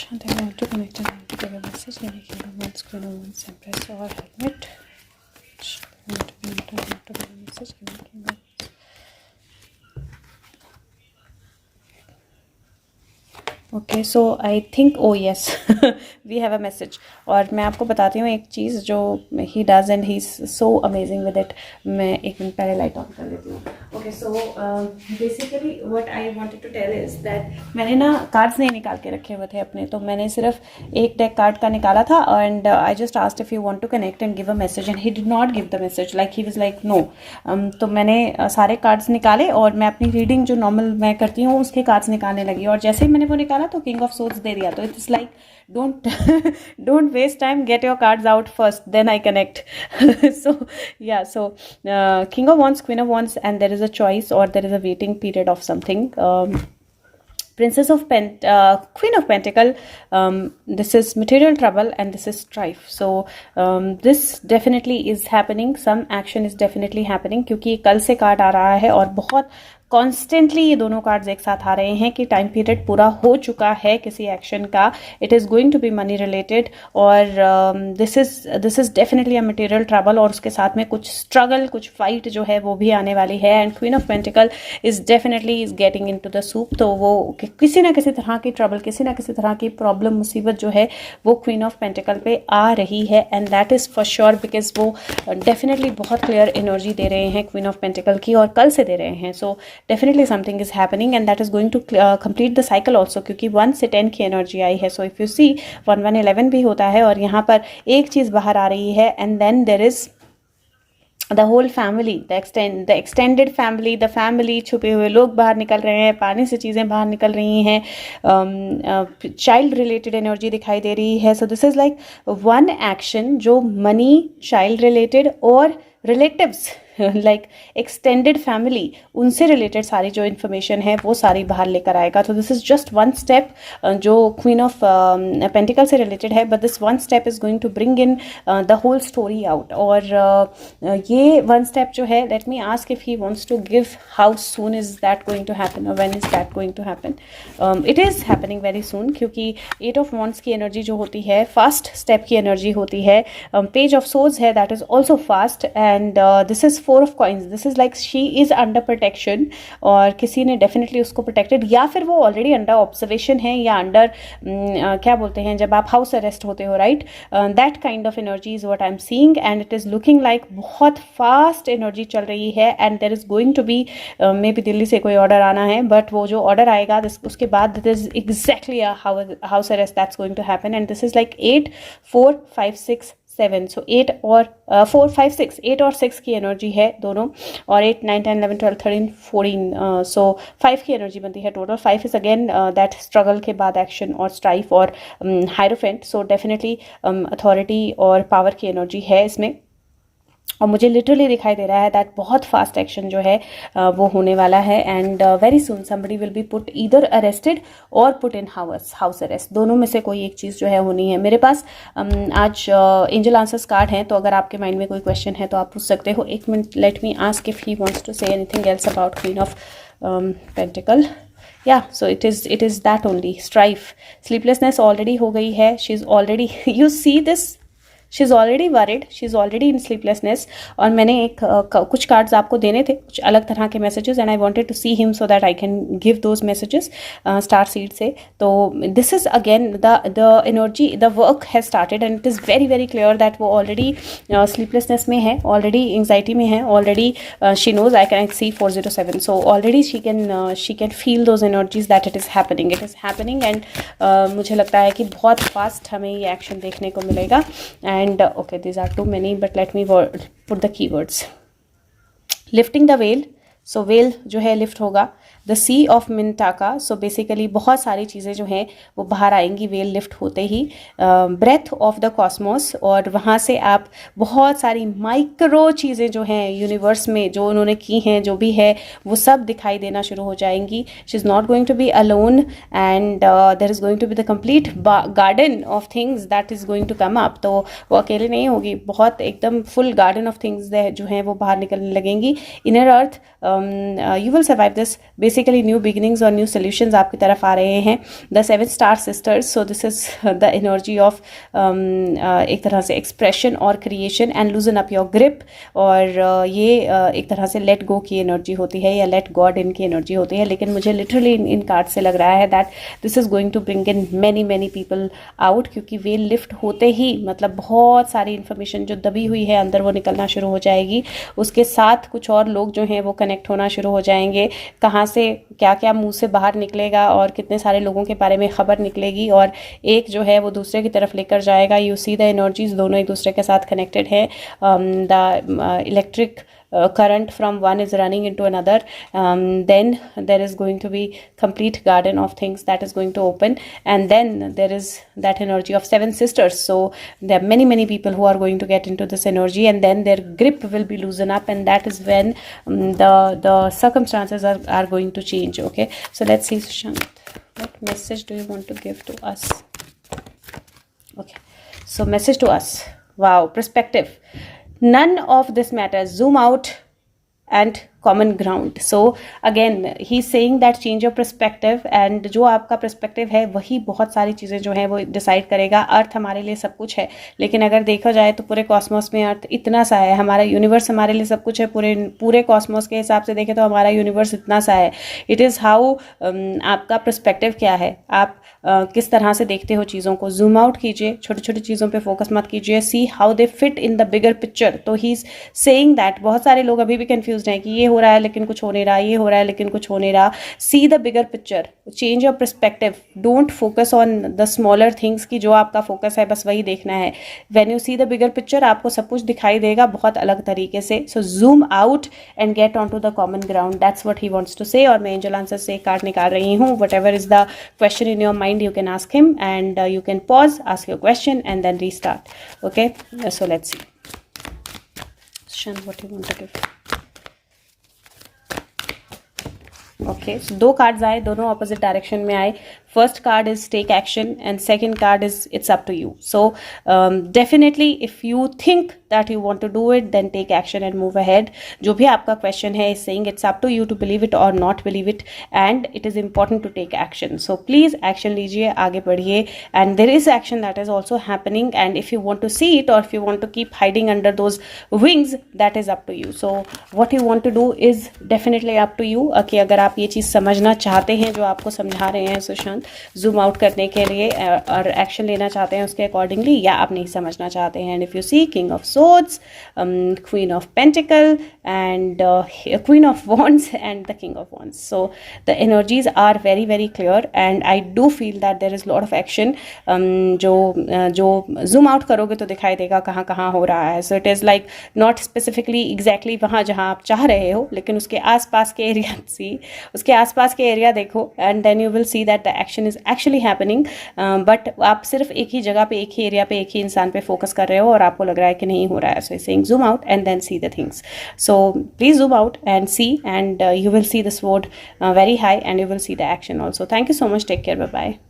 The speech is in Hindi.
Shanti, I want to connect and want to give a message. Let me give a once, Queen of Wands, Empress or Hermit. I want to give a message. Give me King of Wands. Okay so I think oh yes we have a message. और मैं आपको बताती हूँ एक चीज़ जो he does and he is so amazing with it. मैं एक मिनट पहले लाइट ऑन कर लेती हूँ. Okay so basically what I wanted to tell is that मैंने ना कार्ड्स नहीं निकाल के रखे हुए थे अपने, तो मैंने सिर्फ एक डेक कार्ड का निकाला था and I just asked if you want to connect and give a message and he did not give the message, like he was like no. तो मैंने सारे कार्ड्स निकाले और मैं अपनी रीडिंग जो नॉर्मल मैं करती हूँ उसके कार्ड्स निकालने लगी और जैसे ही मैंने वो निकाला तो किंग ऑफ सोर्ड्स दे दिया. तो it's like don't waste time, get your cards out first, then I connect. so King of Wands, Queen of Wands, and there is a choice or there is a waiting period of something. Princess of Queen of Pentacle, this is material trouble and this is strife. So this definitely is happening, some action is definitely happening क्योंकि कल से कार्ड आ रहा है और बहुत कॉन्स्टेंटली ये दोनों कार्ड्स एक साथ आ रहे हैं कि टाइम पीरियड पूरा हो चुका है किसी एक्शन का. It is going to be money related और this is definitely a material trouble और उसके साथ में कुछ स्ट्रगल, कुछ फाइट जो है वो भी आने वाली है. And Queen of pentacle is definitely is getting into the soup. तो वो किसी ना किसी तरह की ट्रबल, किसी ना किसी तरह की प्रॉब्लम, मुसीबत जो है वो क्वीन ऑफ पेंटिकल पे आ रही है and that is for sure because वो डेफिनेटली बहुत क्लियर एनर्जी दे रहे हैं क्वीन ऑफ पेंटिकल की और कल से दे रहे हैं. सो definitely something is happening and that is going to complete the cycle also क्योंकि 1 से 10 की एनर्जी आई है. सो इफ़ यू सी 1 1 11 भी होता है और यहाँ पर एक चीज़ बाहर आ रही है and then there is the whole family, the extended family, the family, छुपे हुए लोग बाहर निकल रहे हैं, पानी से चीज़ें बाहर निकल रही हैं, चाइल्ड रिलेटेड एनर्जी दिखाई दे रही है. So this is like one action जो मनी, चाइल्ड रिलेटेड और रिलेटिव्स लाइक एक्सटेंडेड फैमिली, उनसे रिलेटेड सारी जो इन्फॉर्मेशन है वो सारी बाहर लेकर आएगा. तो this is just one step जो क्वीन ऑफ पेंटिकल से रिलेटेड है, but this one step is going to bring in the whole story out. और ये वन स्टेप जो है, let me ask if he wants to give how soon is that going to happen और when is that going to happen. It is happening very soon क्योंकि 8 ऑफ वॉन्ड्स की एनर्जी जो होती है फास्ट स्टेप की एनर्जी होती है. पेज ऑफ सोर्ड्स है, that is also fast and this is 4 of coins. This is like she is under protection और किसी ने डेफिनेटली उसको प्रोटेक्टेड या फिर वो ऑलरेडी अंडर ऑब्जर्वेशन है या अंडर क्या बोलते हैं जब आप हाउस अरेस्ट होते हो, right. That kind of energy is what I am seeing and it is looking like बहुत फास्ट एनर्जी चल रही है and there is going to be maybe Delhi से कोई ऑर्डर आना है, बट वो जो ऑर्डर आएगा उसके बाद that is exactly a house arrest that's going to happen and this is like 8 4 5 6 7. सो 8 और 4 5 6 8 और 6 की एनर्जी है दोनों और 8 9 10 11 12 13 14. सो 5 की एनर्जी बनती है total. 5 is again that struggle के बाद एक्शन और स्ट्राइफ और हायरोफेंट. सो डेफिनेटली अथॉरिटी और पावर की एनर्जी है इसमें और मुझे लिटरली दिखाई दे रहा है दैट बहुत फास्ट एक्शन जो है वो होने वाला है and very soon somebody will be put either arrested और पुट इन हाउस अरेस्ट. दोनों में से कोई एक चीज़ जो है होनी है. मेरे पास आज एंजल आंसर्स कार्ड हैं, तो अगर आपके माइंड में कोई क्वेश्चन है तो आप पूछ सकते हो. एक minute, let me ask if he wants to say anything else about Queen of Pentacle. Yeah, so it is that only. Strife, sleeplessness already हो गई है. She's already you see this, she's already worried, she's already in sleeplessness. और मैंने कुछ कार्ड्स आपको देने थे, कुछ अलग तरह के messages and I wanted to see him so that I can give those messages starseed से. तो this is again the energy, the work has started and it is very very clear that वो ऑलरेडी स्लीपलेसनेस में है, ऑलरेडी एंग्जाइटी में है, already she knows I can see 407. So already she can feel those energies that it is happening एंड मुझे लगता है कि बहुत फास्ट हमें ये एक्शन देखने को मिलेगा. And okay, these are too many, but let me put the keywords. Lifting the veil. So veil जो है लिफ्ट होगा. The sea of Mintaka. So basically बहुत सारी चीज़ें जो हैं वो बाहर आएंगी वेल लिफ्ट होते ही. ब्रेथ ऑफ द कॉस्मोस, और वहाँ से आप बहुत सारी माइक्रो चीज़ें जो हैं यूनिवर्स में जो उन्होंने की हैं, जो भी है वो सब दिखाई देना शुरू हो जाएंगी. She is not going to be alone and there is going to be the complete garden of things that is going to come up. तो वो अकेले नहीं होगी, बहुत एकदम फुल गार्डन ऑफ थिंग्स जो हैं वो बाहर निकलने लगेंगी. Inner earth, you will survive this. Basically new beginnings और न्यू सोल्यूशंस आपकी तरफ आ रहे हैं। The 7 star sisters, so this is the energy of एक तरह से एक्सप्रेशन और creation and लूजन up your grip, और ये एक तरह से लेट गो की एनर्जी होती है या लेट गॉड इन की एनर्जी होती है। लेकिन मुझे लिटरली इन कार्ड से लग रहा है that this is going to bring in many people out, क्योंकि वेल लिफ्ट होते ही मतलब बहुत सारी इन्फॉर्मेशन जो दबी हुई है अंदर वो निकलना शुरू हो जाएगी। उसके साथ कुछ और लोग जो हैं वो कनेक्ट होना शुरू हो जाएंगे। कहाँ से क्या क्या मुंह से बाहर निकलेगा और कितने सारे लोगों के बारे में खबर निकलेगी, और एक जो है वो दूसरे की तरफ लेकर जाएगा। यू सी द एनर्जीज दोनों एक दूसरे के साथ कनेक्टेड है। The electric current from one is running into another, then there is going to be complete garden of things that is going to open, and then there is that energy of 7 sisters. So there are many people who are going to get into this energy, and then their grip will be loosened up, and that is when the circumstances are going to change. Okay, so let's see, Sushant, what message do you want to give to us? Okay, so message to us. Wow, perspective. None of this matters. Zoom out and common ground. So again he's saying that change your perspective, and जो आपका perspective है वही बहुत सारी चीज़ें जो हैं वो डिसाइड करेगा। अर्थ हमारे लिए सब कुछ है, लेकिन अगर देखा जाए तो पूरे कॉस्मोस में अर्थ इतना सा है, हमारा यूनिवर्स हमारे लिए सब कुछ है। पूरे कॉस्मोस के हिसाब से देखें तो हमारा यूनिवर्स इतना सा है। इट इज़ हाउ आपका perspective क्या है, आप किस तरह से देखते हो चीज़ों को। जूम आउट कीजिए, छोटी छोटी चीज़ों पे फोकस मत कीजिए। See how they fit in the bigger picture. तो ही इज़ सेइंग दैट बहुत सारे लोग अभी भी कंफ्यूज हैं कि ये हो रहा है लेकिन कुछ हो नहीं रहा, ये हो रहा है लेकिन कुछ हो नहीं रहा। See the bigger picture, change your perspective, don't focus on the smaller things की जो आपका फोकस है बस वही देखना है। When you see the bigger picture आपको सब कुछ दिखाई देगा बहुत अलग तरीके से। So zoom out and get on to the common ground, that's what he wants to say. और मैं एंजल आंसर से एक कार्ड निकाल रही हूँ। What ever is the question in your mind you can ask him, and you can pause, ask your question, and then restart. Okay, so let's see. Shan, what do you want to give? Okay, so 2 cards आए, दोनों opposite direction में आए। First card is take action, and second card is it's up to you. So definitely if you think that you want to do it, then take action and move ahead. जो भी आपका question है is saying it's up to you to believe it or not believe it, and it is important to take action. So please action लीजिए, आगे बढ़िए, and there is action that is also happening, and if you want to see it or if you want to keep hiding under those wings, that is up to you. So what you want to do is definitely up to you. कि अगर आप ये चीज़ समझना चाहते हैं जो आपको समझा रहे हैं सुशांत जूम आउट करने के लिए और एक्शन लेना चाहते हैं उसके अकॉर्डिंगली, या आप नहीं समझना चाहते हैं। And if you see King of Swords, Queen of Pentacle and Queen of Wands and the King of Wands, so the energies are very clear, and I do feel that there is lot of action. जो जूम आउट करोगे तो दिखाई देगा कहाँ कहाँ हो रहा है। So it is like not specifically exactly वहाँ जहाँ आप चाह रहे हो, लेकिन उसके आसपास के एरिया सी, उसके आसपास के एरिया देखो, and then you will see that the action is actually happening. But आप सिर्फ एक ही जगह पे, एक ही एरिया पे, एक ही इंसान पे फोकस कर रहे हो और आपको लग रहा है कि नहीं हो रहा है। So saying zoom out and then see the things. So please zoom out and see, and you will see the sword very high, and you will see the action also. Thank you so much. Take care. Bye bye.